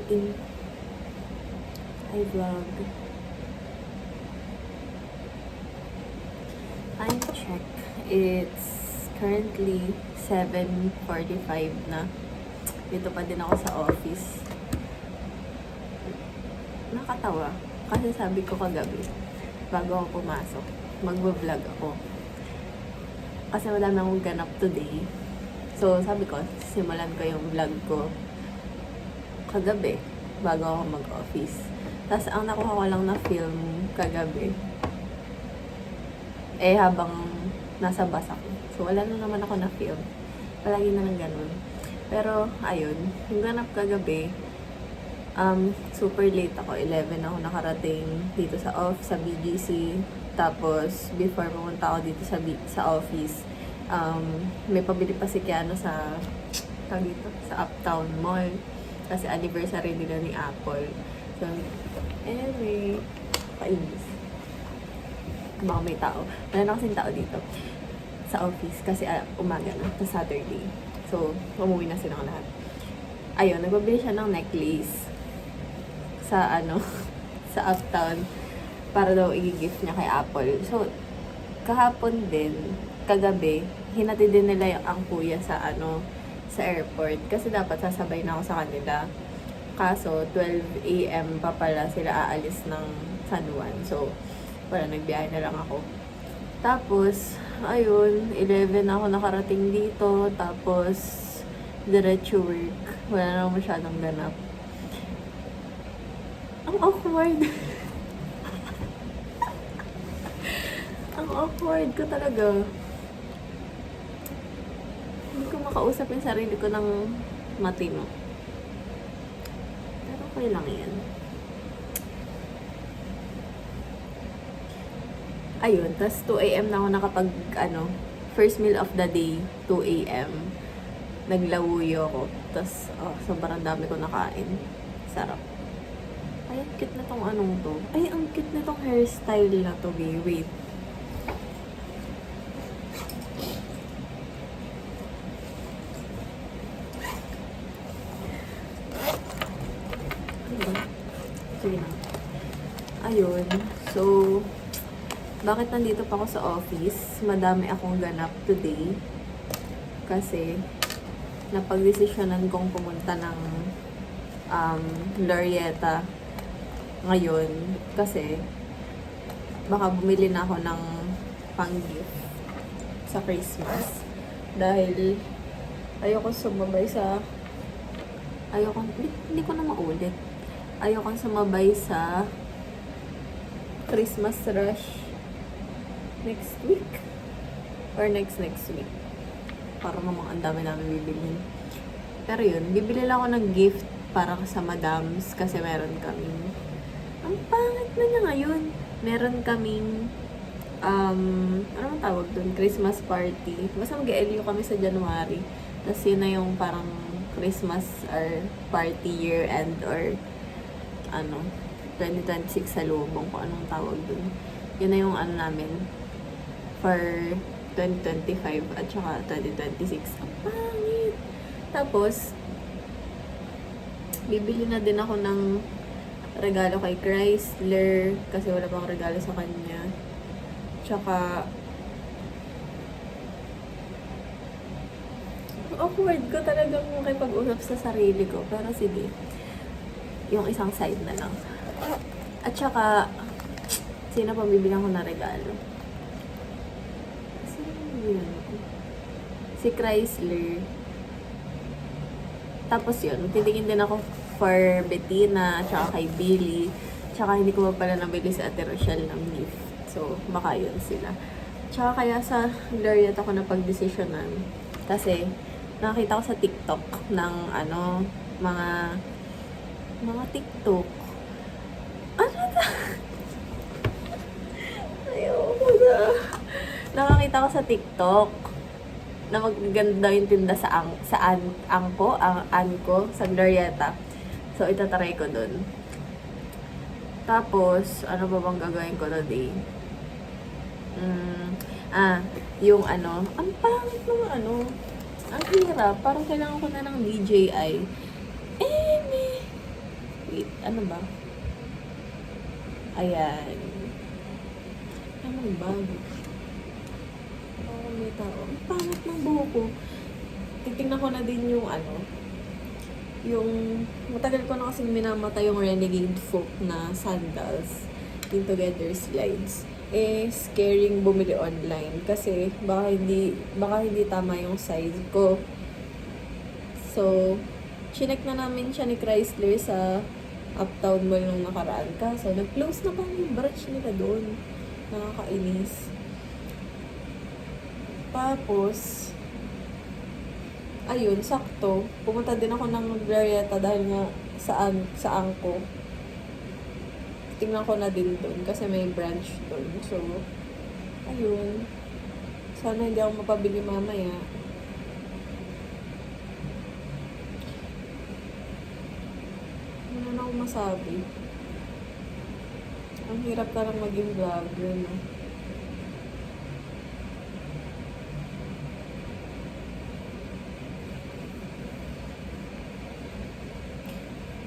editing. I vlog. Time check. It's currently 7:45 na. Dito pa din ako sa office. Nakatawa. Kasi sabi ko kagabi, bago ako pumasok, magbo-vlog ako. Kasi wala na akong ganap today. So, sabi ko, simulan ko yung vlog ko kagabi, bago ako mag-office. Tapos, ang nakuha ko lang na film kagabi, habang nasa bus ako. So, wala na naman ako na film. Palagi na lang ganun. Pero, ayun, yung ganap kagabi, super late ako. 11 ako nakarating dito sa BGC. Tapos, before pumunta ako dito sa office, may pabili pa si Keanu sa Uptown Mall. Kasi anniversary nila ni Apple. So, anyway, painis. Baka may tao. Wala na kasing tao dito sa office kasi umaga na, sa Saturday. So, umuwi na silang lahat. Ayun, nagbabili siya ng necklace sa sa Uptown para daw i-gift niya kay Apple. So, kahapon din, kagabi, hinatid din nila ang kuya sa airport kasi dapat sasabay na ako sa kanila. Kaso, 12 a.m. pa pala sila aalis ng San Juan. So, wala, nagbiyahe na lang ako. Tapos, ayun, 11 ako nakarating dito. Tapos, diretso work. Wala na masyadong ganap. Ang awkward. Ang awkward ko talaga. Hindi ko makausap yung sarili ko ng matino. Pero okay lang yan. Ayun, tas 2 a.m. na ako nakapag, first meal of the day, 2 a.m. Naglawuyo ako. Tas, sobrang dami ko nakain. Sarap. Ay, ang cute na tong to. Ay, ang cute na tong hairstyle na to, babe. Wait. Sige na. Ayun. So, bakit nandito pa ako sa office? Madami akong ganap today. Kasi, napagdesisyonan kong pumunta ng Glorieta ngayon. Kasi, baka bumili na ako ng pang-gift sa Christmas. Dahil, ayoko sumabay sa... Hindi ko na maulit. Ayoko sumabay sa Christmas rush next week or next week. Para namang ang dami namin bibilhin. Pero yun, bibili lang ako ng gift para sa madams kasi meron kaming ang pangit na niya ngayon. Meron kaming ano man tawag dun? Christmas party. Basta mag-LU kami sa January. Tapos yun na yung parang Christmas or party year end or 2026 sa lubong kung anong tawag dun. Yun na yung namin for 2025 at saka 2026. Ang pangit! Tapos, bibili na din ako ng regalo kay Chrysler kasi wala pang regalo sa kanya. Tsaka, awkward ko talagang makipag-usap sa sarili ko. Pero sige, yung isang side na lang. At saka, sino pa bibilang ko na regalo? Si Chrysler. Tapos yun, titingin din ako for Bettina, tsaka kay Billy. Tsaka hindi ko pa pala nabili sa Ate Rochelle ng gift. So, baka yun sila. Tsaka kaya sa Glorieta ako napag-desisyonan. Kasi, nakakita ko sa TikTok ng mga TikTok. Ano na? Ayoko na. Nakakita ko sa TikTok na magaganda yung tinda sa Anko, sa Glorieta. So, itatry ko dun. Tapos, ano ba bang gagawin ko today? Yung ang pangit ng ang hirap. Parang kailangan ko na ng DJI. wait, ano ba? Ayan. Ano ba? Oh, may tao. Ang pangat ng buhok ko. Titingnan ko na din yung yung matagal ko na kasing minamata yung Renegade Folk na sandals in Together Slides. Scaring bumili online kasi baka hindi tama yung size ko. So, chinek na namin siya ni Chrysler sa Uptown Mall nung nakaraan. Kaso, nag-close na pa yung branch nila doon. Nakakainis. Tapos, ayun, sakto. Pumunta din ako ng Glorieta dahil nga sa angko. Tingnan ko na din doon kasi may branch doon. So, ayun. Sana hindi ako mapabili mamaya. Ano na ako masabi? Ang hirap na lang maging vlogger, no?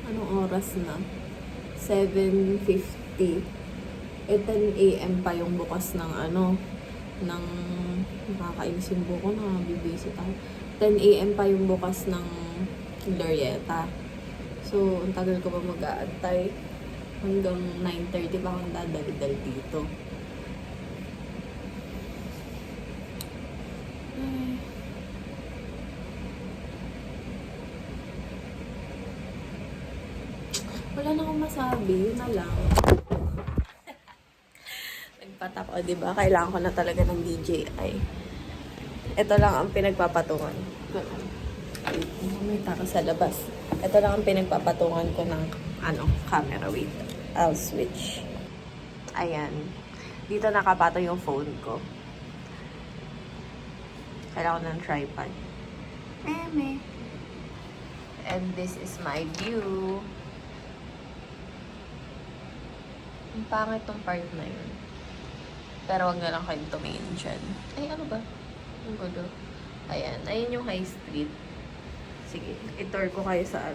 Anong oras na? 7:50. 10 a.m. pa yung bukas ng ng nakakainis yung buko na bibisit ako. 10 a.m. pa yung bukas ng Glorieta. So, ang tagal ko pa mag-aantay. Hanggang 9:30 pa akong dadalidal dito. Wala na akong masabi. Yun na lang. Nagpatak o, diba? Kailangan ko na talaga ng DJI. Ito lang ang pinagpapatungan. May tao sa labas. Ito lang ang pinagpapatungan ko ng camera. Wait. I'll switch. Ayan. Dito nakapato yung phone ko. Kailangan ko ng tripod. Meme. And this is my view. Ang pangit tong part na yun. Pero wag na lang kayong tumingin dyan. Ay, ano ba? Ang gulo. Ayan. Ayan yung High Street. Sige. I-tour ko kayo sa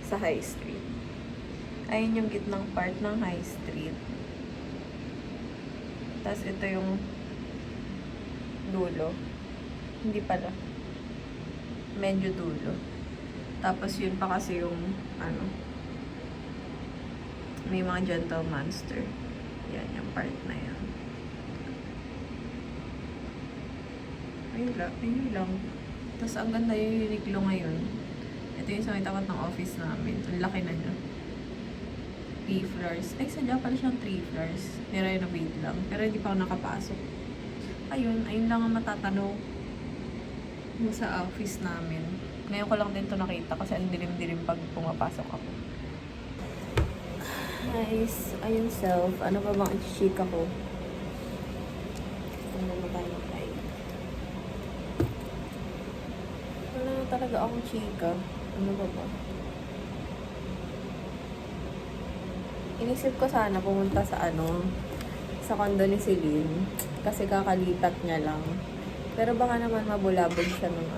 sa High Street. Ayan yung gitnang part ng High Street. Tapos ito yung dulo. Hindi pala. Medyo dulo. Tapos yun pa kasi yung may mga gentle monster. Yan, yung part na yan. Ayun lang. Tapos ang ganda yung Uniqlo ngayon. Ito yung sa may tapat ng office namin. Ang laki na niya. 3 floors. Ay, sadya pala siyang 3 floors. Nirenovate lang. Pero hindi pa ako nakapasok. Ayun lang ang matatanong mo sa office namin. Ngayon ko lang din to nakita kasi ang dilim-dilim pag pumapasok ako. Nice. Ayun self. Ano ba bang i-chika ko? Ano na tayo tayo? Wala na talaga akong chika. Ano ba ba? Inisip ko sana pumunta sa sa condo ni Celine. Kasi kakalipat niya lang. Pero baka naman mabulabog siya ng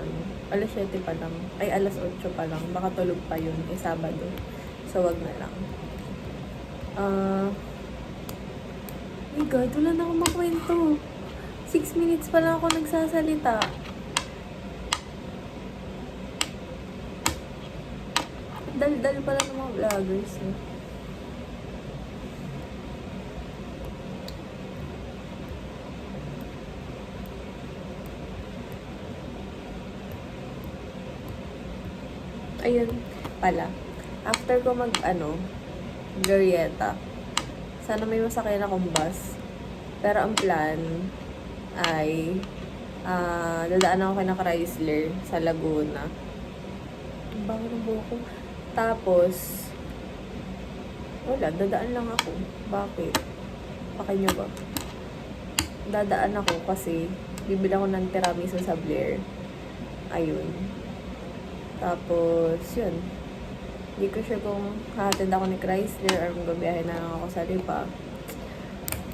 alas 7 pa lang. Ay, alas 8 pa lang. Baka tulog pa yun. Sabado. So, wag na lang. Oh my God, wala na akong makwento. 6 minutes pa lang ako nagsasalita. Dal-dal pala ng mga vloggers. Ayun pala. After ko Glorieta. Sana may masakyan akong bus. Pero ang plan ay dadaan ako kay Chrysler sa Laguna. Ang bango ng buhok ko. Tapos wala, dadaan lang ako. Bakit? Pakin nyo ba? Dadaan ako kasi bibili ako ng tiramisu sa Blair. Ayun. Tapos yun. Hindi ko sure kung hahatid ako ni Chrysler or kung babiyahin na lang ako sa Lipa.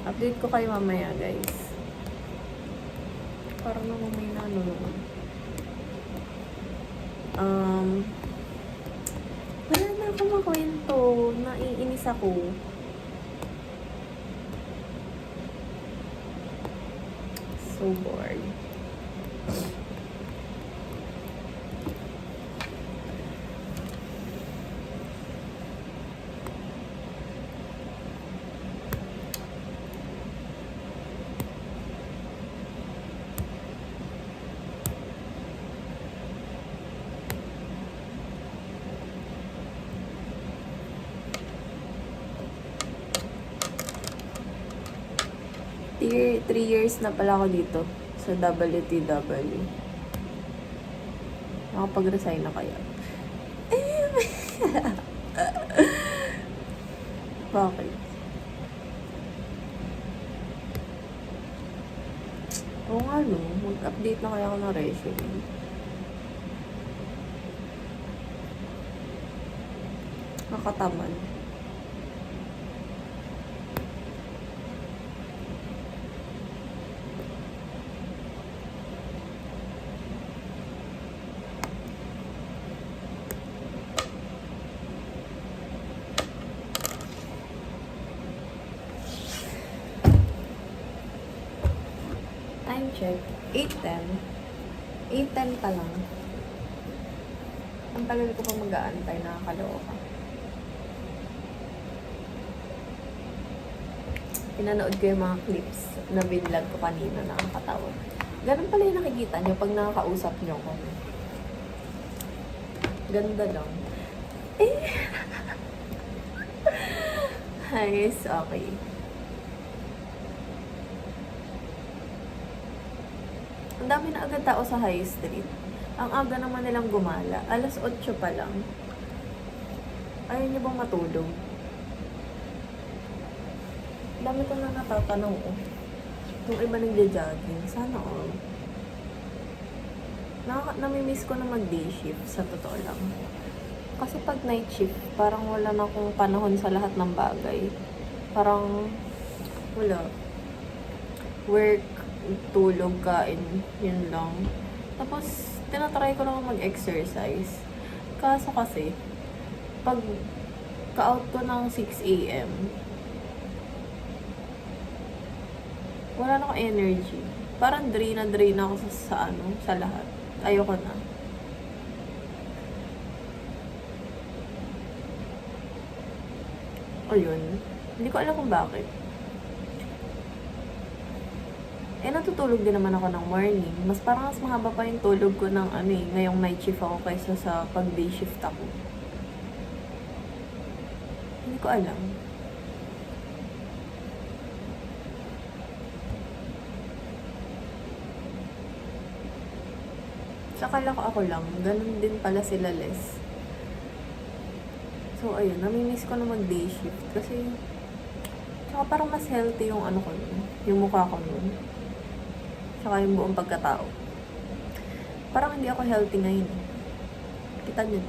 Update ko kayo mamaya, guys. Parang naman may wala na ka makwento. Naiinis ako. So bored. Three years na pala ako dito sa WTW. Nakapag-resign na kaya? Bakit? Oo nga no, mag-update na kaya ako ng resume. Nakakatamad. Time check. 8:10. 8:10 pa lang. Ang tagal ko pa mag-aantay, nakakaloka. Pinanood ko yung mga clips na binlog ko kanina, nakakatawa. Ganun pala yung nakikita nyo pag nakakausap nyo ko. Ganda lang. Nice, okay. Ang dami na agad tao sa High Street. Ang aga naman nilang gumala. 8:00 pa lang. Ayaw niyo bang matulog? Dami ko na natatanong oh. Yung iba nagja-jogging. Sana all. Namimiss ko na mag-day shift, sa totoo lang. Kasi pag night shift, parang wala na akong panahon sa lahat ng bagay. Parang wala. Work, tulog, kain, yun lang. Tapos, tinatry ko lang mag-exercise. Kaso kasi, pag ka-out ko ng 6 a.m., wala na akong energy. Parang drain ako sa lahat. Ayoko na. Ayun. Hindi ko alam kung bakit. Natutulog din naman ako ng morning. Mas mahaba pa yung tulog ko ng ngayong night shift ako kaysa sa pag day shift ako. Hindi ko alam. Akala ko ako lang. Ganun din pala sila Les. So, ayun. Namimiss ko na mag-day shift. Kasi, tsaka parang mas healthy yung ko nun. Yung mukha ko nun. Tsaka yung buong pagkatao. Parang hindi ako healthy ngayon. Kita niyo.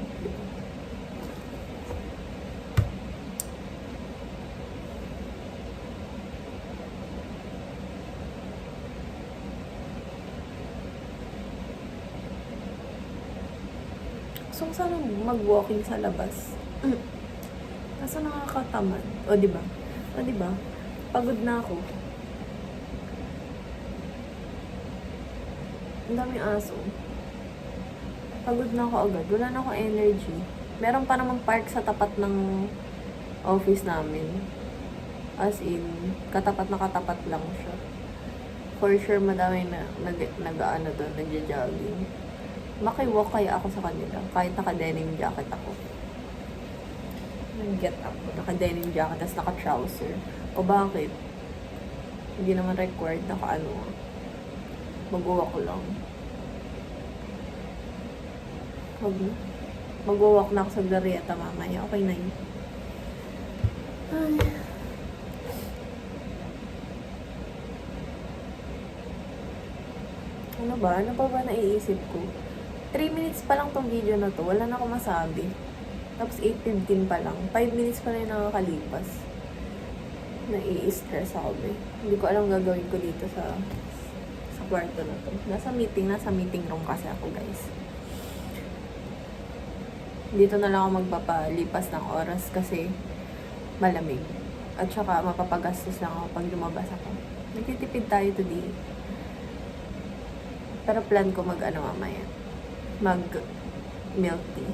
So, sana mag-walking sa labas. Kaso nakakatamad. O, diba? Pagod na ako. Ang daming aso. Pagod na ako agad. Wala na akong energy. Meron pa namang park sa tapat ng office namin. As in, katapat lang siya. For sure, madami na nag-ano doon, nagja-jogging. Makiwalk kaya ako sa kanila, kahit naka-denim jacket ako. Nag-get up ko, naka-denim jacket, tas naka-trouser. O bakit? Hindi naman required mag-walk lang. Mag-walk na ako sa Glorieta mamaya. Okay na yun. Ay. Ano pa ba naiisip ko? 3 minutes pa lang tong video na to. Wala na ako masabi. Tapos 8:15 pa lang. 5 minutes pa na yung nakakalipas. Nai-stress ako eh. Hindi ko alam gagawin ko dito sa kwarto na to. Nasa meeting room kasi ako guys. dito na lang ako magpapalipas ng oras kasi malamig. At saka mapapagastos lang ako pag lumabas ako. Nagtitipid tayo today. Pero plan ko mamaya. Mag milk tea.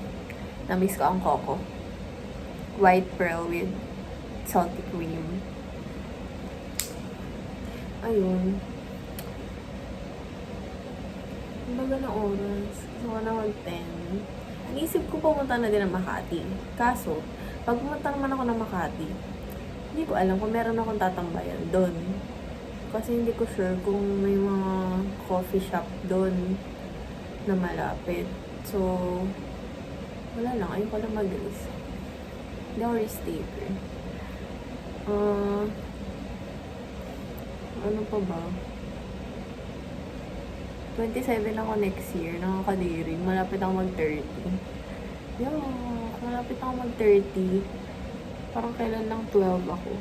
Na-miss ko ang coco. White pearl with salty cream. Ayun. Ang baga na oras. Gusto ko na mag-10. Naisip ko pumunta na din ng Makati. Kaso, pag pumunta naman ako ng Makati, hindi ko alam kung meron akong tatambayan doon. Kasi hindi ko sure kung may mga coffee shop doon na malapit. So, wala lang. Ayun ko lang mag-risk. Hindi ako risk taker. Ano pa ba? 27 ako next year. Nakakadiri. Malapit ako mag-30. Malapit ako mag-30. Parang kailan lang 12 ako.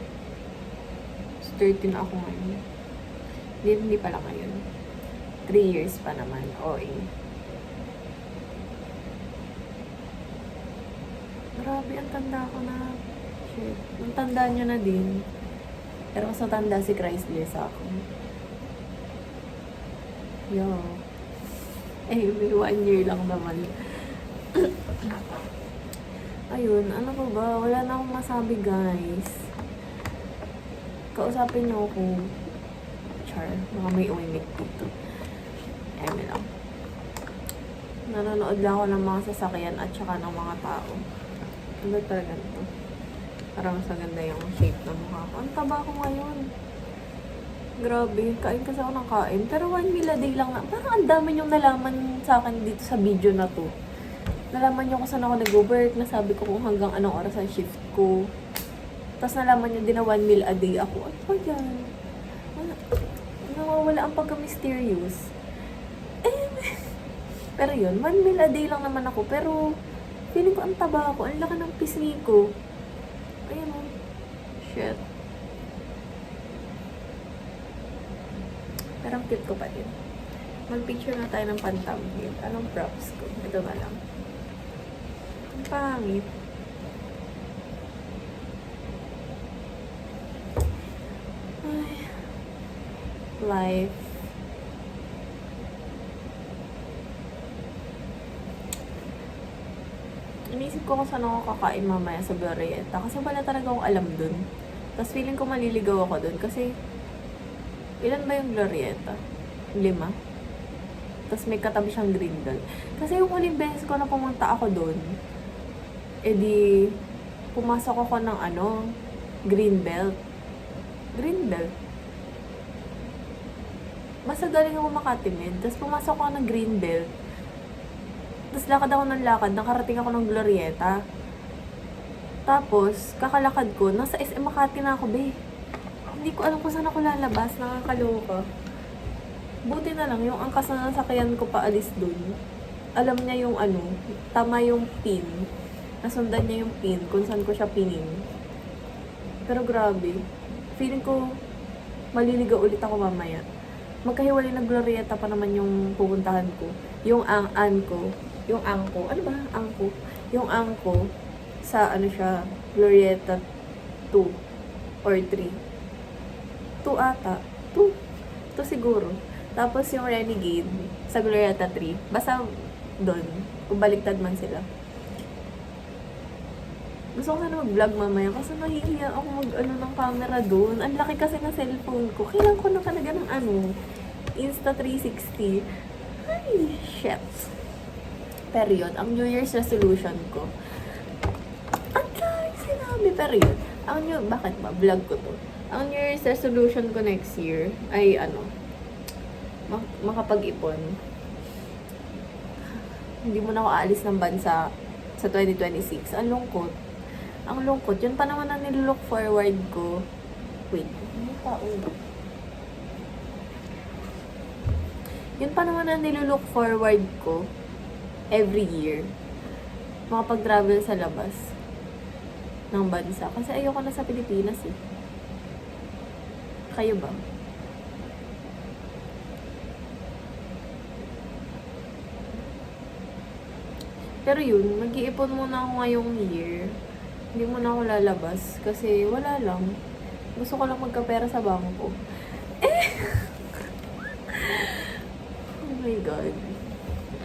So, 13 ako ngayon. Hindi pala ngayon. 3 years pa naman. OA. Grabe, ang tanda ko na. Shit. Ang tanda nyo na din. Pero mas matanda si Chrysler sa ako. May 1 year lang naman. Ayun, ano pa ba? Wala na akong masabi, guys. Kausapin niyo ako. Char, baka may umimik dito. Eme lang. Nanonood lang ako ng mga sasakyan at saka ng mga tao. Ano talaga ito? Parang mas maganda yung shape ng mukha ko. Ang taba ko ngayon. Grabe, kain kasi ako ng kain. Pero 1 meal a day lang na. Parang ang dami niyong nalaman sa akin dito sa video na to. Nalaman niyo kung saan ako nag-work. Nasabi ko kung hanggang anong oras ang shift ko. Tapos nalaman niyo din na 1 meal a day ako. Ano ba yan? Nawawala ang pagka-mysterious. Pero yun, 1 meal a day lang naman ako. Pero feeling ko ang taba ako. Ang laki ng pisngi ko. Ayun o. Shit. Pero ang cute ko pa din. Mag-picture na tayo ng pan-thumbnail. Anong props ko? Ito na lang. Ang pangit. Ay. Life. Inisip ko kung saan ako kakain mamaya sa Glorieta. Kasi wala talaga akong alam dun. Tapos feeling ko maliligaw ako dun. Kasi ilan ba yung Glorieta? 5? Tapos may katabi siyang Grindel. Kasi yung huling beses ko na pumunta ako doon, pumasok ako ng Greenbelt. Greenbelt. Basta galing ako Makatimid. Tapos pumasok ako ng Greenbelt. Tapos lakad ako ng lakad, nakarating ako ng Glorieta. Tapos, kakalakad ko, nasa SM Makati na ako, be. Hindi ko alam kung saan ako lalabas, nakakaloka. Buti na lang, yung angkas na nasakyan ko paalis dun. Alam niya yung tama yung pin. Nasundan niya yung pin, kung saan ko siya pinin. Pero grabe, feeling ko maliligaw ulit ako mamaya. Magkahiwalay na Glorieta pa naman yung pupuntahan ko. Yung angko, yung angko, sa siya, Glorieta 2 or 3. 2 ata. 2 siguro. Tapos yung Renegade sa Glorieta 3. Basta doon. Kung baliktad man sila. Gusto ko sana mag-vlog mamaya kasi nahihiya ako ng camera doon. Ang laki kasi ng cellphone ko. Kailangan ko na talaga ng Insta360. Ay, shit. Pero yun, ang New Year's resolution ko. Ang dahil sinabi, pero yun. Bakit ba? Vlog ko to. Ang New Year's resolution ko next year ay makapag-ipon. Hindi mo na ako aalis ng bansa sa 2026. Ang lungkot. Ang lungkot. Yun pa naman ang nilook forward ko. Wait. Ano tao? Yun pa naman ang nilook forward ko every year. Makapag-travel sa labas ng bansa. Kasi ayoko na sa Pilipinas eh. Kayo ba? Pero yun, mag-iipon muna ako ngayong year. Hindi muna ako lalabas kasi wala lang. Gusto ko lang magkapera sa bangko. Oh my God.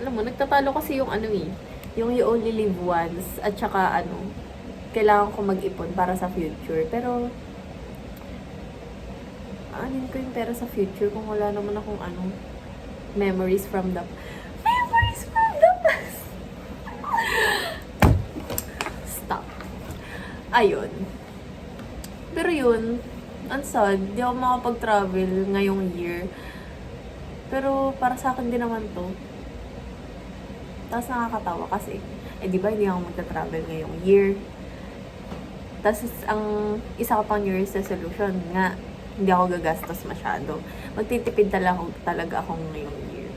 Alam mo, nagtatalo kasi yung yung you only live once at saka kailangan ko mag-ipon para sa future. Pero, anin ko yung pera sa future kung wala naman akong memories from the past. Stop. Ayun. Pero yun, ang sad, di ako makapag-travel ngayong year. Pero para sa akin din naman to. Tapos nakakatawa kasi, di ba hindi ako magta-travel ngayong year. Tapos ang isa ko pang New Year's resolution nga, hindi ako gagastos masyado. Magtitipid talaga ako ngayong year.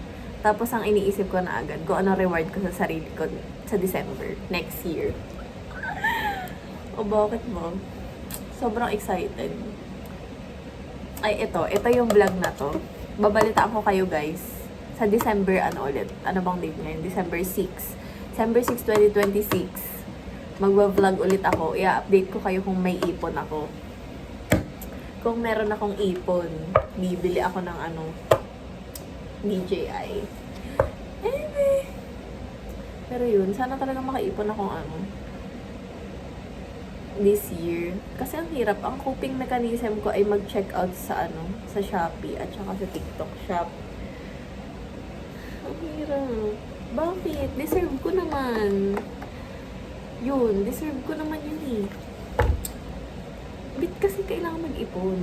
Tapos ang iniisip ko na agad, kung ano reward ko sa sarili ko sa December, next year. O bakit mo? Sobrang excited. Ay, ito yung vlog na to. Babalitaan ko kayo guys. Sa December, ulit? Ano bang date ngayon? December 6. December 6, 2026. Magwa-vlog ulit ako. I-update ko kayo kung may ipon ako. Kung meron akong ipon, bibili ako ng DJI. Anyway. Pero yun, sana talaga makaipon akong this year. Kasi ang hirap. Ang coping mechanism ko ay mag-check out sa sa Shopee at saka sa TikTok Shop. Ang hirap. Bakit? Deserve ko naman. Yun, deserve ko naman yun eh. Bit kasi kailangan mag-ipon.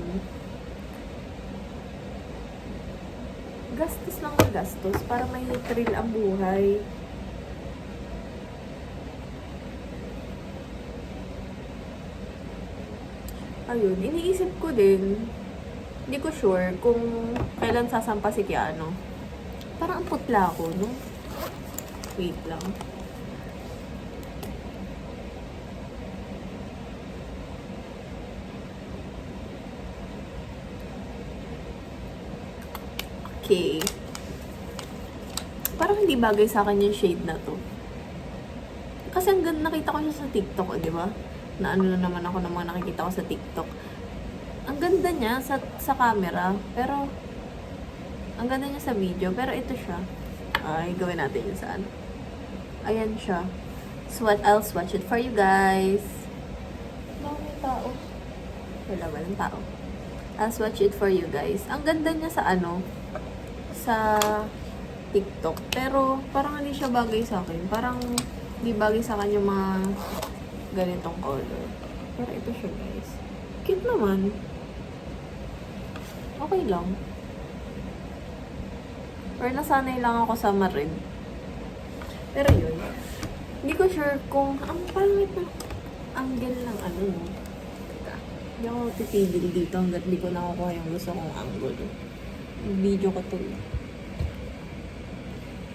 Gastos lang na gastos para may thrill ang buhay. Ayun, iniisip ko din, hindi ko sure kung kailan sasampa si Keanu. Parang ang putla ako, no? Wait lang. Okay. Parang hindi bagay sa akin yung shade na to. Kasi ang ganda, nakita ko siya sa TikTok, di ba? Na na naman ako ng mga nakikita ko sa TikTok. Ang ganda niya sa camera, pero ang ganda niya sa video, pero ito siya. Ay, gawin natin yun sa Ayan siya. I'll swatch it for you guys. May tao. Wala ba ng tao? I'll swatch it for you guys. Ang ganda niya sa sa TikTok. Pero parang hindi siya bagay sa akin. Parang hindi bagay sa akin yung mga ganitong color. Pero ito siya guys. Cute naman. Okay lang. Or nasanay lang ako sa marin. Pero yun. Hindi ko sure kung ang pangit na angle ng no. Hindi ako titigil dito hanggat di ko nakukuha yung gusto kong angle. Video ko to.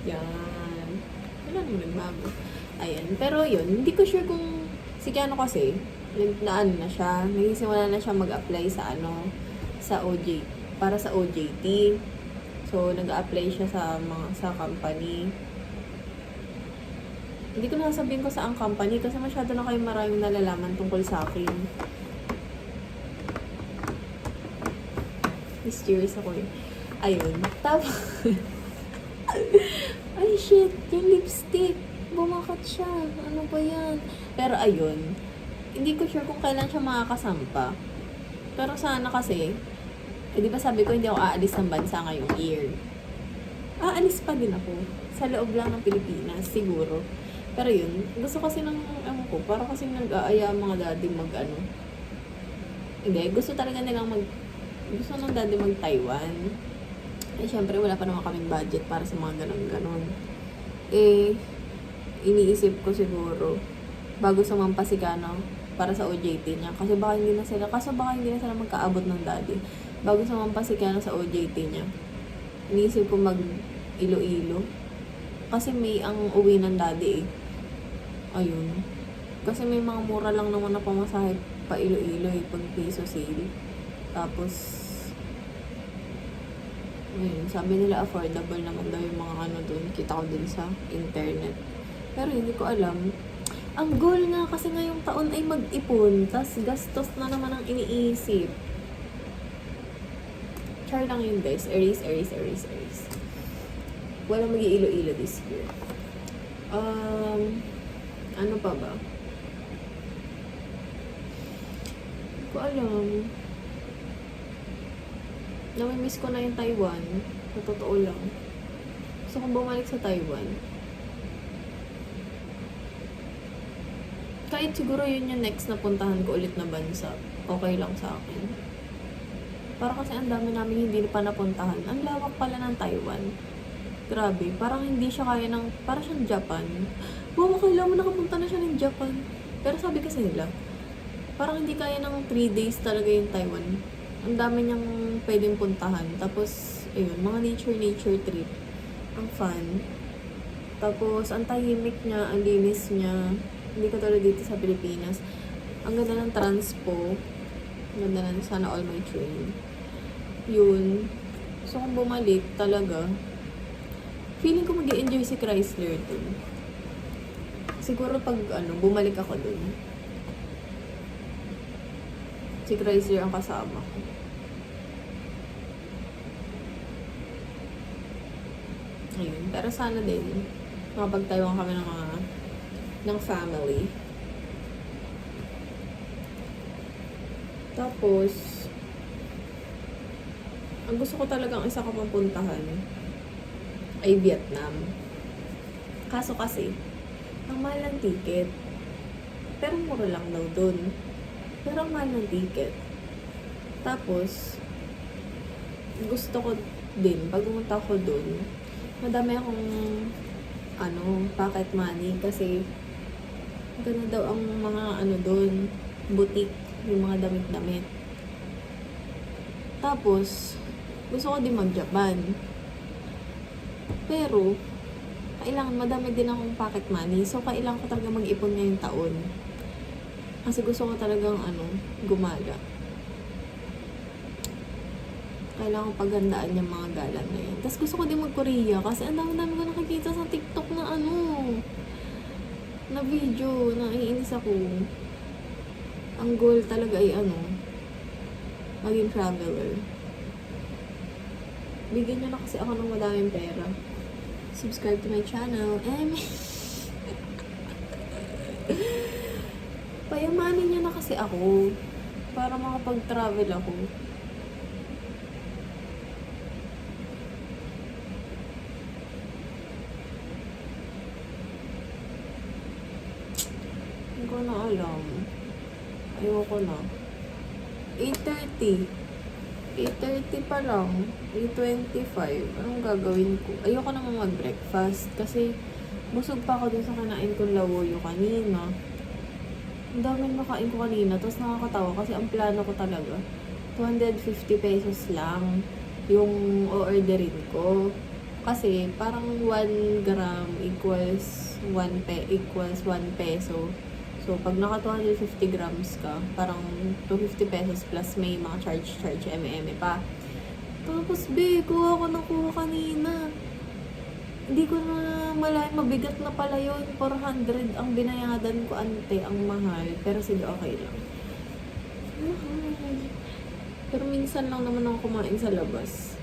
Yan. Wala naman nagbago. Ayan. Pero yun, hindi ko sure kung si Keanu kasi, na siya, nagsisimula na siya mag-apply sa sa para sa OJT. So, nag-apply siya sa company. Hindi ko na sasabihin ko sa ang company kasi masyado na kayo maraming nalalaman tungkol sa akin. Mysterious ako eh. Ayun. Tapos, ay shit, yung lipstick. Bumakat siya. Ano ba yan? Pero ayun, hindi ko sure kung kailan siya makakasampa. Pero sana kasi, di ba sabi ko hindi ako aalis ng bansa ngayong year. Aalis pa din ako. Sa loob lang ng Pilipinas, siguro. Pero yun, gusto kasi para kasi nag-aaya mga daddy Hindi, gusto talaga nilang gusto ng daddy mag-Taiwan. Eh, syempre, wala pa naman kaming budget para sa mga ganon-ganon. Eh, iniisip ko siguro, bago sumampa si Keanu para sa OJT niya. Kasi baka hindi na sila magkaabot ng daddy. Bago sumampa si Keanu sa OJT niya, iniisip ko mag-Iloilo. Kasi may ang uwi ng daddy eh. Ayun. Kasi may mga mura lang naman na pamasahe pa Iloilo eh, pag peso sale. Tapos, ayun, sabi nila affordable naman daw yung mga doon. Kita ko din sa internet. Pero hindi ko alam. Ang goal nga kasi ngayong taon ay mag-ipon, tas gastos na naman ang iniisip. Char lang yun guys. Aries. Walang mag-iilo-ilo this year. Ano pa ba? Hindi ko alam. Namimiss ko na yung Taiwan. Sa totoo lang. Gusto kong bumalik sa Taiwan. Kahit siguro yun yung next na puntahan ko ulit na bansa. Okay lang sa akin. Para kasi ang dami namin hindi pa napuntahan. Ang lawak pala ng Taiwan. Grabe. Parang hindi siya kaya ng... Parang siyang Japan. Wow, kailangan mo nakapunta na siya ng Japan. Pero sabi kasi nila, parang hindi kaya ng 3 days talaga yung Taiwan. Ang dami niyang pwedeng puntahan. Tapos, ayun, mga nature trip. Ang fun. Tapos, ang tahimik niya, ang linis niya. Hindi ka tulad dito sa Pilipinas. Ang ganda ng transpo. Ang ganda ng sana all my train. Yun. So, kung bumalik talaga, feeling ko mag-i-enjoy si Chrysler dun. Siguro pag bumalik ako dun. Si Chrysler ang kasama ko. Ayun. Pero sana din, makapagtaywan kami ng family. Tapos, ang gusto ko talagang isa ka pang puntahan ay Vietnam. Kaso kasi, ang mahal ng ticket. Pero mura lang daw dun. Pero ang mahal ng ticket. Tapos, gusto ko din, pag pumunta ko dun, madami akong pocket money kasi ganda daw ang mga dun, boutique, yung mga damit-damit. Tapos, gusto ko din mag-Japan. Pero, kailangan madami din akong pocket money. So, kailangan ko talaga mag-ipon ngayong taon. Kasi gusto ko talagang gumala. Kailangan ko paggandaan yung mga gala na yan. Tapos gusto ko din mag-Korea kasi ang dami-dami ko nakikita sa TikTok na na video na iinis ako. Ang goal talaga ay maging traveler. Bigyan nyo na kasi ako ng madaming pera. Subscribe to my channel. Payamanin nyo na kasi ako para makapag-travel ako. Hindi ko na alam. Ayoko na. 8:30. 8:30 pa lang. 8:25. Anong gagawin ko? Ayoko naman mag-breakfast kasi busog pa ako dun sa kanain kong lawoyo kanina. Ang daming nakain ko kanina. Tapos nakakatawa kasi ang plano ko talaga 250 pesos lang yung o-orderin ko. Kasi parang 1 gram equals 1 peso. So, pag naka 250 grams ka, parang 250 pesos plus may mga charge pa. Tapos, kuha ko kanina. Hindi ko na malay, mabigat na pala yun. 400 ang binayadan ko, ante, ang mahal. Pero sige, okay lang. Mahal. Pero minsan lang naman ako kumain sa labas.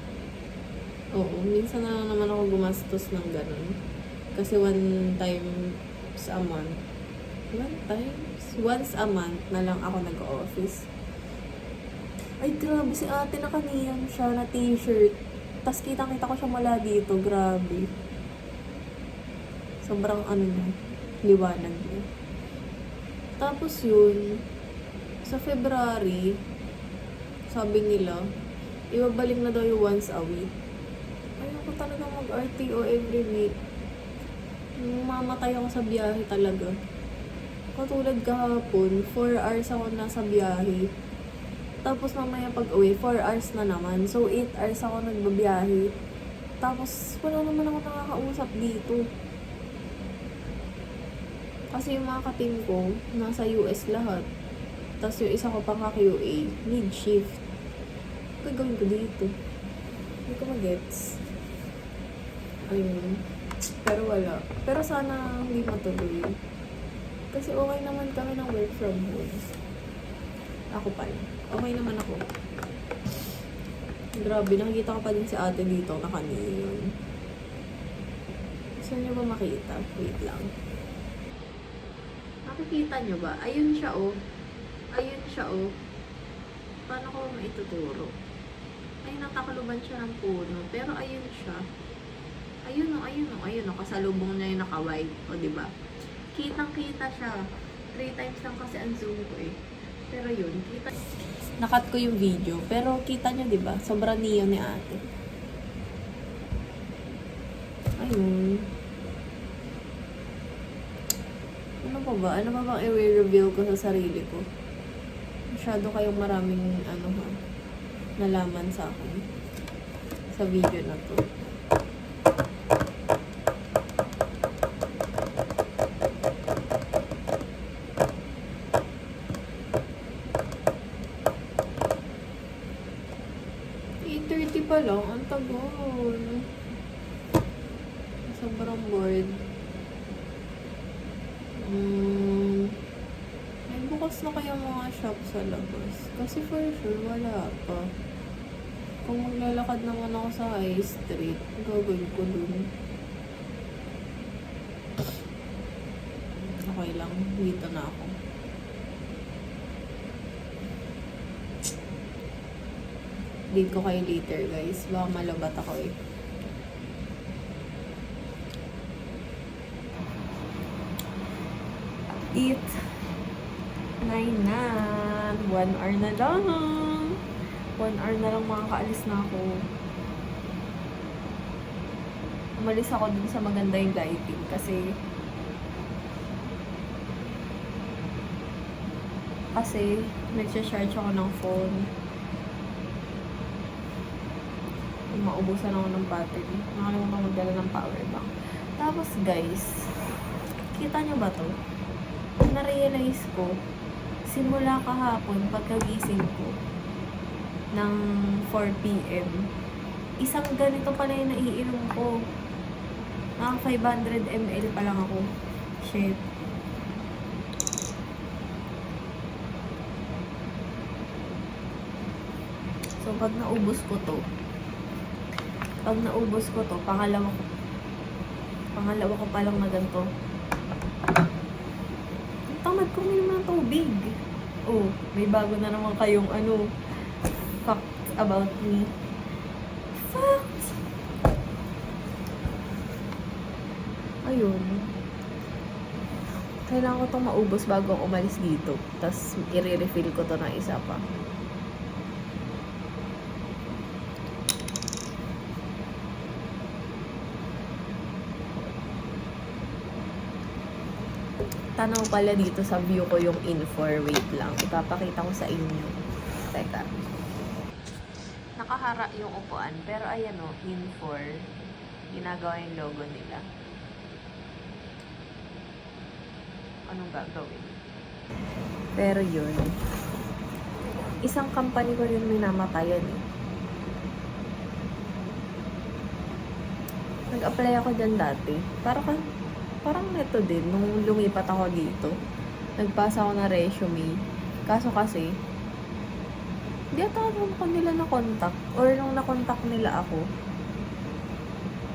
Oo, minsan na lang naman ako gumastos ng ganun. Kasi once a month na lang ako nag-office. Ay, grabe si ate, nakaniyan siya na t-shirt. Tapos kitang-kita ko siya mula dito, grabe. Sobrang liwanag niya. Tapos yun, sa February, sabi nila, ibabalik na daw yung once a week. Ayoko talaga mag-RTO every week. Mamatay ako sa biyahe talaga. Katulad kahapon, 4 hours ako nasa biyahe. Tapos mamaya pag uwi, 4 hours na naman. So, 8 hours ako nagbabiyahe. Tapos, wala naman ako nakakausap dito. Kasi yung mga ka-team ko, nasa US lahat. Tapos yung isa ko pang ka-QA, mid-shift. Gagawin ko dito. Hindi ko mag-gets. Ayun. Pero wala. Pero sana hindi matuloy. Kasi okay naman kami ng work from home. Ako pa rin. Okay naman ako. Grabe, nakikita ko pa din si ate dito. Naka-neon. Gusto niyo ba makita? Wait lang. Nakikita niyo ba? Ayun siya, oh. Ayun siya, oh. Paano ko maituturo? Ay, natakluban siya ng puno. Pero ayun siya. Ayun, oh, ayun, oh, ayun, oh. Kasalubong niya yung naka-white. O, diba? Kitang-kita siya. 3 times lang kasi ang zoom ko eh. Pero yun, kita. Nakat ko yung video. Pero kita nyo, diba? Sobrang neon ni ate. Ayun. Ano pa ba? Ano pa bang i-reveal ko sa sarili ko? Masyado kayong maraming, nalaman sa akin. Sa video na to. Pa lang, ang tagal. Sobrang bored. May bukas na kaya mga shop sa labas. Kasi for sure, wala pa. Kung maglalakad naman ako sa High Street, gagawin ko dun. Okay lang, dito na ako. Leave ko kayo later, guys. Baka malabat ako eh. Eat. 9 na. 1 hour na lang. 1 hour na lang makakaalis na ako. Umalis ako dun sa maganda yung lighting kasi nagsha-charge ako ng phone. Maubusan ako ng battery. Nakalimutan magdala ng power bank. Tapos guys, kita nyo ba to? Na-realize ko, simula kahapon, pagkagising ko, ng 4 p.m., isang ganito pala yung naiinom ko. Mga 500 ml pa lang ako. Shit. So, pag naubos ko to, pangalawa ko pa lang na ganito. Ang tamad ko naman ng tubig. Oh, may bago na naman kayong facts about me. Facts! Ayun. Kailangan ko itong maubos bago ako umalis dito. Tapos, i-refill ko to ng isa pa. Tanaw pala dito sa view ko yung Infor. Wait lang. Ipapakita ko sa inyo. Teka. Nakahara yung upuan. Pero ayan o, Infor. Ginagawa yung logo nila. Anong gagawin? Pero yun. Isang company ko rin minamatayan eh. Nag-apply ako dyan dati. Parang neto din, nung lumipat ako dito, nagpasa ako ng resume. Kaso kasi, hindi ata ako nila na-contact. Or nung na-contact nila ako,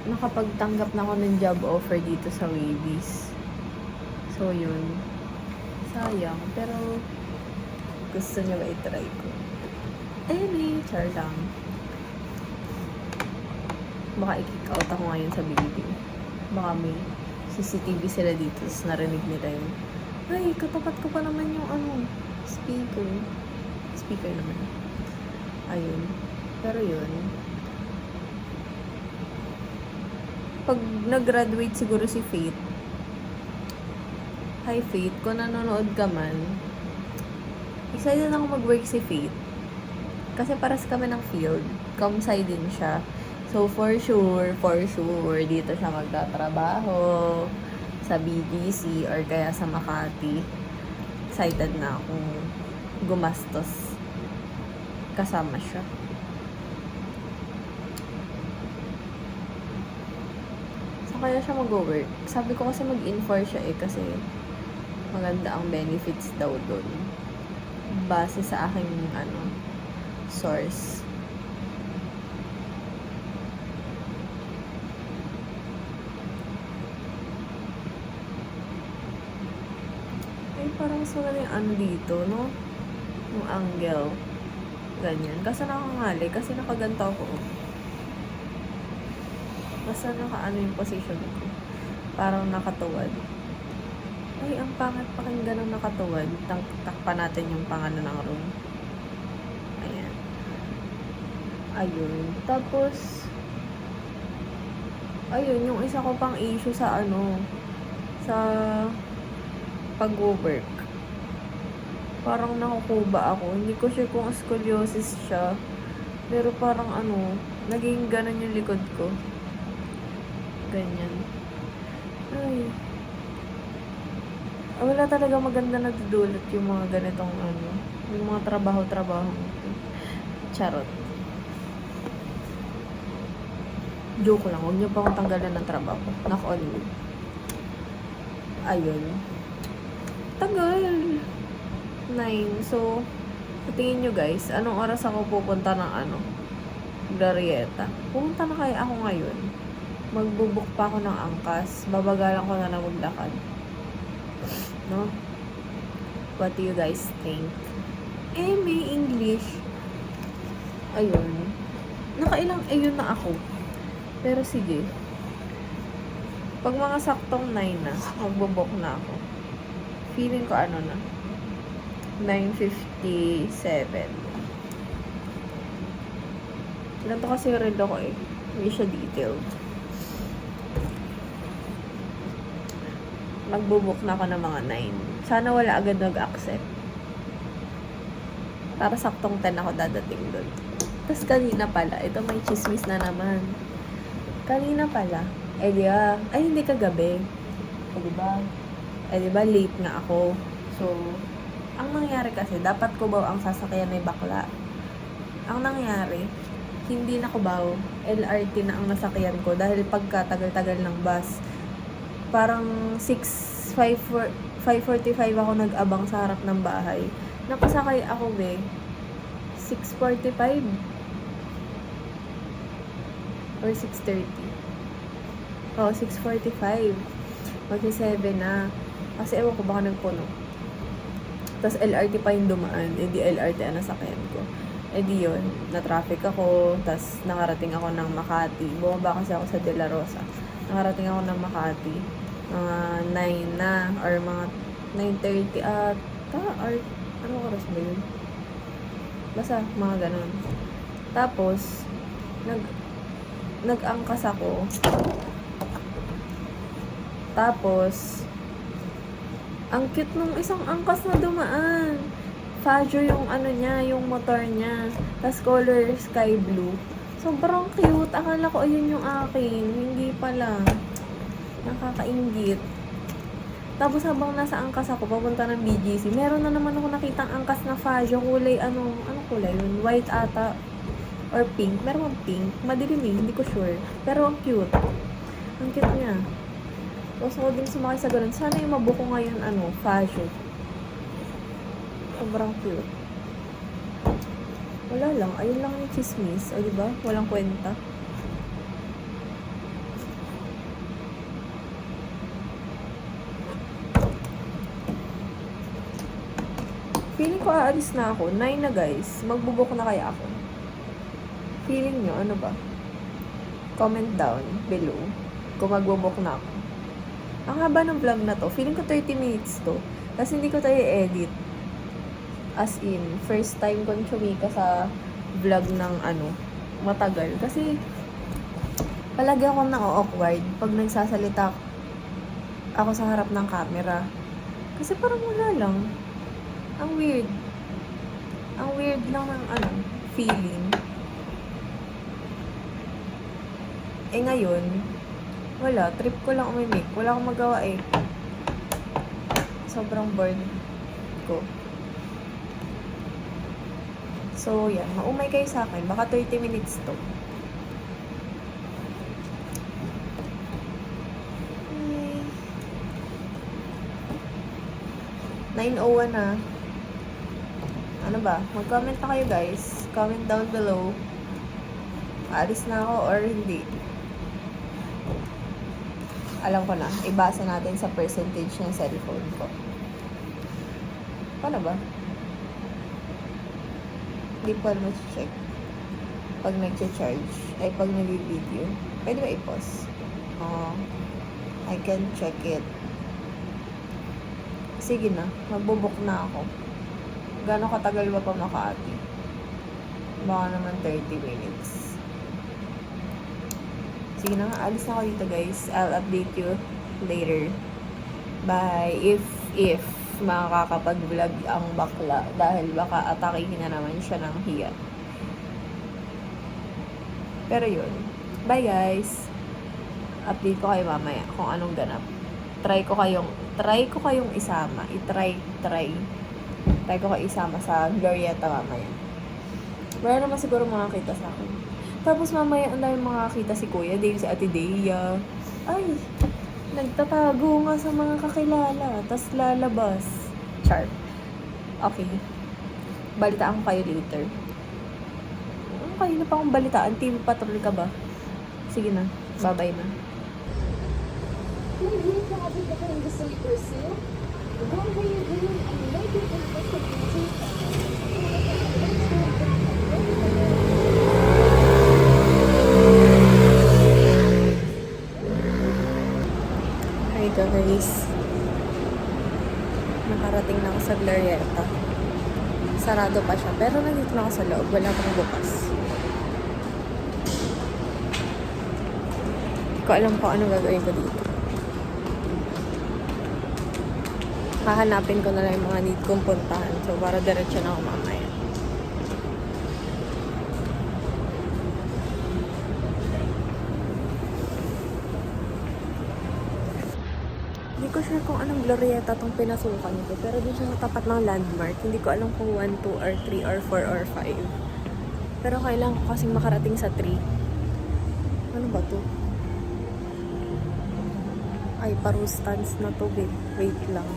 nakapagtanggap na ako ng job offer dito sa Wavies. So, yun. Sayang. Pero, gusto niya ba i-try ko? Ayun eh, char lang. Baka i-kick out ako ngayon sa building. Baka may CCTV sila dito, tapos narinig nila yun. Ay, katapat ko pa naman yung speaker. Speaker naman. Ayun. Pero yun. Pag nag-graduate siguro si Faith, hi Faith, kung nanonood ka man, excited ako mag-work si Faith. Kasi paras kami ng field. Com-sci din siya. So, for sure, dito siya magtatrabaho sa BGC or kaya sa Makati. Excited na akong gumastos kasama siya. Saan kaya siya mag-work? Sabi ko kasi mag-infor siya kasi maganda ang benefits daw doon. Base sa aking source. Ay, parang mas maganda yung dito, no? Yung angle. Ganyan. Kasi nakangali, kasi nakaganto ako. Basta yung position ko. Parang nakatuwad. Ay, ang pangit pakinggan ng nakatuwad. Takpan natin yung ng room. Ayan. Ayun. Tapos, ayun, yung isa ko pang issue sa sa pag-work. Parang nakukuba ako. Hindi ko sure kung scoliosis siya. Pero parang naging ganon yung likod ko. Ganyan. Ay. Wala talaga maganda na dudulot yung mga ganitong yung mga trabaho-trabaho. Charot. Joke lang. Huwag niyo pa akong tanggalan ng trabaho. Knock-on wood. Ayun. Tagal. 9. So, tingin nyo guys, anong oras ako pupunta ng Glorieta? Pupunta na kaya ako ngayon. Magbubuk pa ako ng angkas. Babagalan ko na maglakad. No? What do you guys think? May English. Ayun. Nakailang ayun na ako. Pero sige. Pag mga saktong 9 na, magbubuk na ako. Feeling ko na. 9:57. Ganito kasi yung relo ko Hindi siya detailed. Magbubuk na ako ng mga 9. Sana wala agad nag-accept. Para saktong 10 ako dadating doon. Tapos kanina pala, ito may chismis na naman. Kanina pala, hindi kagabi. Diba late nga ako. So, ang nangyari kasi, dapat Cubao ang sasakyan may bakla. Ang nangyari, hindi na Cubao, LRT na ang nasakyan ko dahil pagkatagal-tagal ng bus. Parang 5:45 ako nag-abang sa harap ng bahay. Nakasakay ako 6:45 or 6:30. 6:45. Mag-7 na. Kasi ewan ko baka nagpuno. Tapos LRT pa yung dumaan. Di LRT ang nasakyan ko. Di yun. Na-traffic ako. Tapos nakarating ako ng Makati. Bumaba kasi ako sa De La Rosa. Nakarating ako ng Makati. Mga 9 na. Or mga 9:30 ata. Or ano oras ba yun? Basta mga ganun. Tapos nag-angkas ako. Tapos ang cute nung isang angkas na dumaan. Fajo yung niya, yung motor niya. Tapos color sky blue. Sobrang cute. Akala ko ayun yung akin. Hindi pala. Nakakainggit. Tapos habang nasa angkas ako, papunta ng BGC, meron na naman ako nakitang angkas na Fajo. Kulay, anong kulay yun? White ata. Or pink. Meron pink. Madilim hindi ko sure. Pero ang cute. Ang cute niya. Tapos ako din sumakay sa ganun. Sana yung mabuko ngayon, Fajo. Sobrang cute. Wala lang. Ayun lang yung chismis. O diba? Walang kwenta. Feeling ko aalis na ako. 9 na guys. Magbubuk na kaya ako. Feeling nyo, ano ba? Comment down below kung magbubuk na ako. Ang haba ng vlog na to, feeling ko 30 minutes to. Kasi hindi ko tayo edit. As in, first time kong chumika sa vlog ng matagal. Kasi, palagi ako na-awkward pag nagsasalita ako sa harap ng camera. Kasi parang wala lang. Ang weird. Ang weird lang ng feeling. Ngayon, wala. Trip ko lang umimik. Wala akong magawa Sobrang bored ko. So, yan. Maumay kayo sa akin. Baka 30 minutes to. 9:01 na. Ano ba? Mag-comment na kayo guys. Comment down below. Alis na ako or hindi. Alam ko na. Ibasa natin sa percentage ng cellphone ko. Paano ba? Hindi po alam check. Pag nag-charge. Ay, pag nag-video. Pwede ba i-pause? I can check it. Sige na. Magbubuk na ako. Gano'ng katagal ba pa Makati? Baka naman 30 minutes. Sige na nga. Alis na ako dito guys. I'll update you later. Bye. If makakapag-vlog ang bakla. Dahil baka atakihin na naman siya ng hiya. Pero yun. Bye guys. Update ko kayo mamaya kung anong ganap. Try ko kayong isama. Try ko kayo isama sa Glorieta mamaya. Wala naman siguro makakita sa akin. Tapos mamaya ang dami makakita si Kuya Dave, si Ate Dea. Ay, nagtatago nga sa mga kakilala. Tas lalabas. Char. Okay. Balitaan ko kayo later. Kayo na pa akong balitaan. TV Patrol ka ba? Sige na. Bye-bye na. Kung hindi ka abot na kayong gusto i-pursue, huwag kayo ganun ang negative positivity. Hi guys. Nakarating na ako sa Glorieta. Sarado pa siya. Pero nandito na ako sa loob. Wala pang bukas. Hindi ko alam kung ano gagawin ko dito. Hahanapin ko na lang yung mga need kong puntahan. So, para diretso na ako mamaya. Hindi ko sure kung anong Glorieta tong pinasukan ko. Pero dun siya sa tapat ng landmark. Hindi ko alam kung 1, 2, or 3, or 4, or 5. Pero kailangan ko kasing makarating sa 3. Ano ba to? Ay, paru stands na to. Wait lang.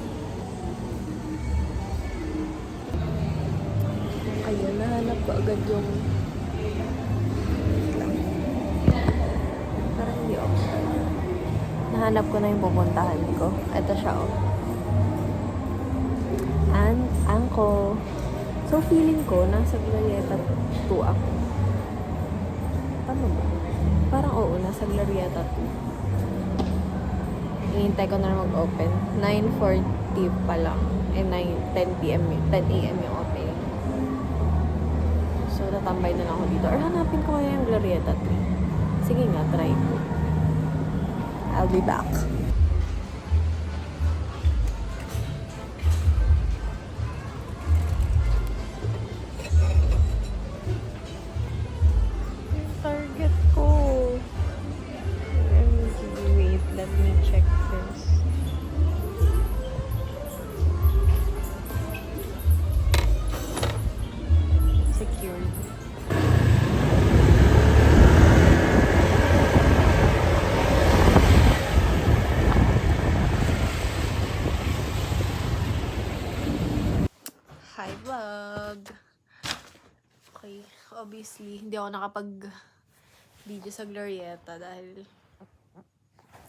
Ayun, nahanap ko agad yung... Wait lang. Parang hindi ako. Nahanap ko na yung pupuntahan ko. Ito siya, oh. And, angko. So, feeling ko, nasa Glorieta 2 ako. Paano ba? Parang oo, nasa Glorieta 2. Hinihintay ko na mag-open. 9:40 pa lang. 10 p.m. 10 a.m. yung opening. So, tatambay na lang ako dito. Or hanapin ko kaya yung Glorieta 3. Sige nga, try ko. I'll be back. Target ko. Wait, let me check this. Secured. Hi vlog. Okay, obviously hindi ako nakapag-video sa Glorieta dahil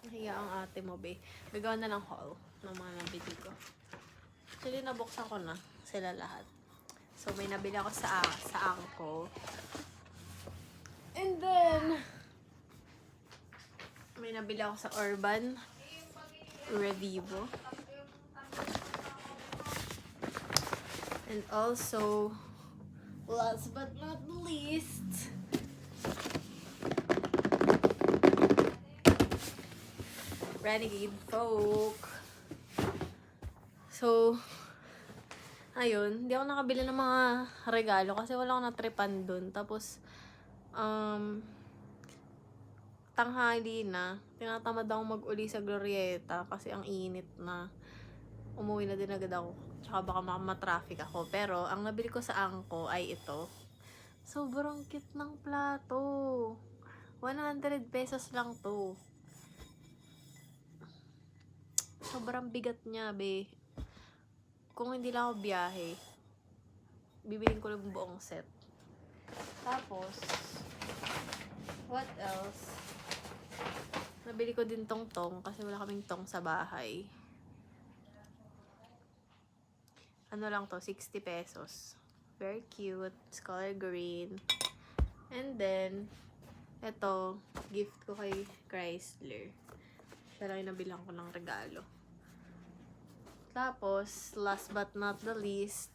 nahiya ang ate mo, be. Gagawa na ng haul ng mga nabili ko. Actually, nabuksan ko na sila lahat. So, may nabili ako sa angko. And then, may nabili ako sa Urban Revivo. And also, last but not least, Renegade Folk. So, ayun, hindi ako nakabili ng mga regalo kasi wala akong natripan dun. Tapos, tanghali na, tinatamad akong mag-uli sa Glorieta kasi ang init na. Umuwi na din agad ako. Tsaka baka matraffic ako. Pero, ang nabili ko sa angko ay ito. Sobrang cute ng plato. 100 pesos lang to. Sobrang bigat niya, be. kung hindi lang ako biyahe, bibilin ko lang buong set. Tapos, what else? Nabili ko din tong kasi wala kaming tong sa bahay. Ano lang to, 60 pesos. Very cute. It's color green. And then, ito, gift ko kay Chrysler. Siya lang yung nabilang ko ng regalo. Tapos, last but not the least,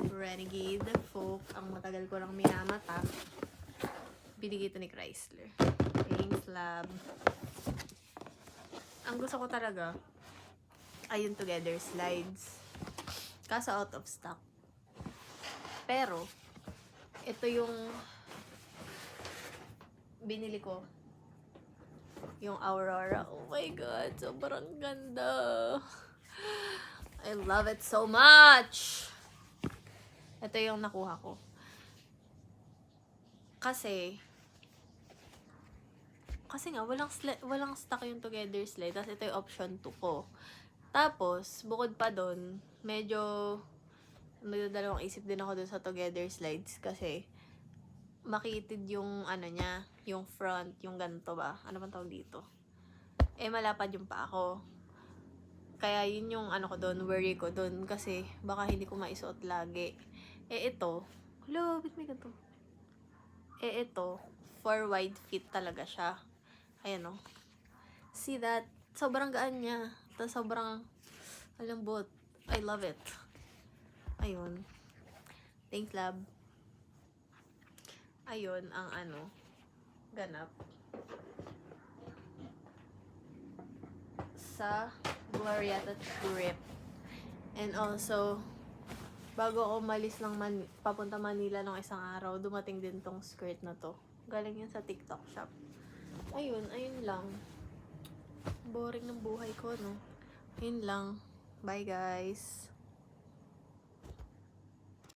Renegade Folk. Ang matagal ko lang minamata. Binigay ito ni Chrysler. Thanks, lab. Ang gusto ko talaga ay yung Together Slides. Kaso out of stock. Pero, ito yung binili ko. Yung Aurora. Oh my God, sobrang ganda. I love it so much. Ito yung nakuha ko. Kasi nga, walang stock yung Together Slide. Tapos ito yung option 2 ko. Tapos, bukod pa doon, medyo nagdadalawang isip din ako doon sa Together Slides kasi makitid yung ano niya, yung front, yung ganito ba? Ano bang tawag dito? Eh, malapad yung pa ako. Kaya yun yung ano ko doon, worry ko doon kasi baka hindi ko maisuot lagi. Eh, ito, hello, ba't may ganito? Eh, ito, for wide fit talaga siya. Ayan o. See that? Sobrang gaan niya. Tapos sobrang lambot. I love it. Ayun. Thanks, lab. Ayun, ang ano, ganap. Sa Glorietta trip. And also, bago ako umalis ng papunta Manila nung isang araw, dumating din tong skirt na to. Galing yan sa TikTok shop. Ayun lang. Boring ng buhay ko, no? Ayun lang. Bye, guys.